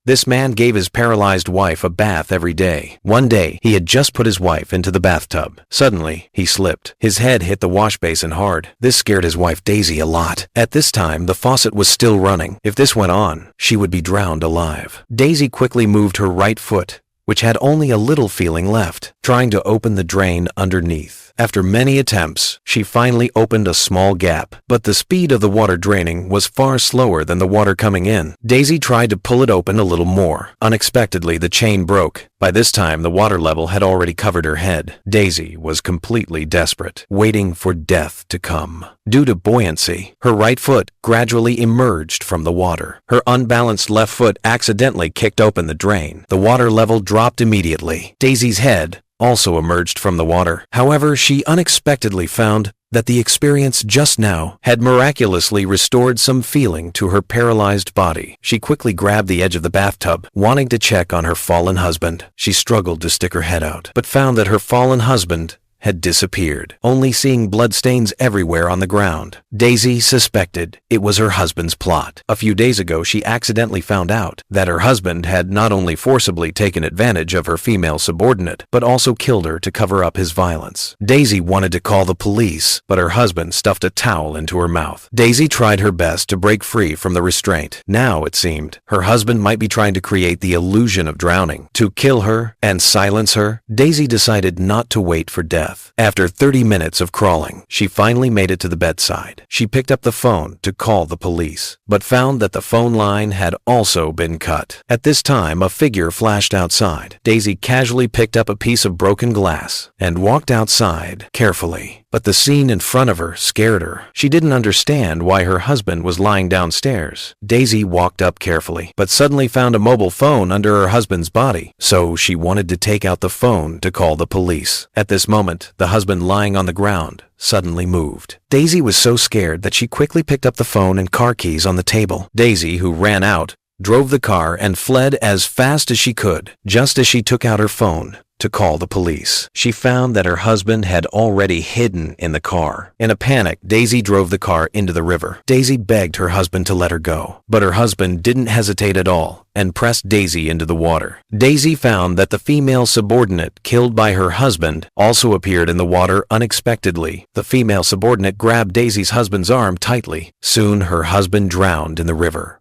This man gave his paralyzed wife a bath every day. One day, he had just put his wife into the bathtub. Suddenly, he slipped. His head hit the wash basin hard. This scared his wife Daisy a lot. At this time, the faucet was still running. If this went on, she would be drowned alive. Daisy quickly moved her right foot, which had only a little feeling left, trying to open the drain underneath. After many attempts, she finally opened a small gap, but the speed of the water draining was far slower than the water coming in. Daisy tried to pull it open a little more. Unexpectedly, the chain broke. By this time, the water level had already covered her head. Daisy was completely desperate, waiting for death to come. Due to buoyancy, her right foot gradually emerged from the water. Her unbalanced left foot accidentally kicked open the drain. The water level dropped immediately. Daisy's head also emerged from the water. However, she unexpectedly found that the experience just now had miraculously restored some feeling to her paralyzed body. She quickly grabbed the edge of the bathtub, wanting to check on her fallen husband. She struggled to stick her head out, but found that her fallen husband had disappeared, only seeing bloodstains everywhere on the ground. Daisy suspected it was her husband's plot. A few days ago, she accidentally found out that her husband had not only forcibly taken advantage of her female subordinate, but also killed her to cover up his violence. Daisy wanted to call the police, but her husband stuffed a towel into her mouth. Daisy tried her best to break free from the restraint. Now, it seemed, her husband might be trying to create the illusion of drowning. To kill her and silence her, Daisy decided not to wait for death. After 30 minutes of crawling, she finally made it to the bedside. She picked up the phone to call the police, but found that the phone line had also been cut. At this time, a figure flashed outside. Daisy casually picked up a piece of broken glass and walked outside carefully. But the scene in front of her scared her. She didn't understand why her husband was lying downstairs. Daisy walked up carefully, but suddenly found a mobile phone under her husband's body, so she wanted to take out the phone to call the police. At this moment, the husband lying on the ground suddenly moved. Daisy was so scared that she quickly picked up the phone and car keys on the table. Daisy, who ran out, drove the car and fled as fast as she could. Just as she took out her phone to call the police, she found that her husband had already hidden in the car. In a panic, Daisy drove the car into the river. Daisy begged her husband to let her go, but her husband didn't hesitate at all and pressed Daisy into the water. Daisy found that the female subordinate killed by her husband also appeared in the water unexpectedly. The female subordinate grabbed Daisy's husband's arm tightly. Soon her husband drowned in the river.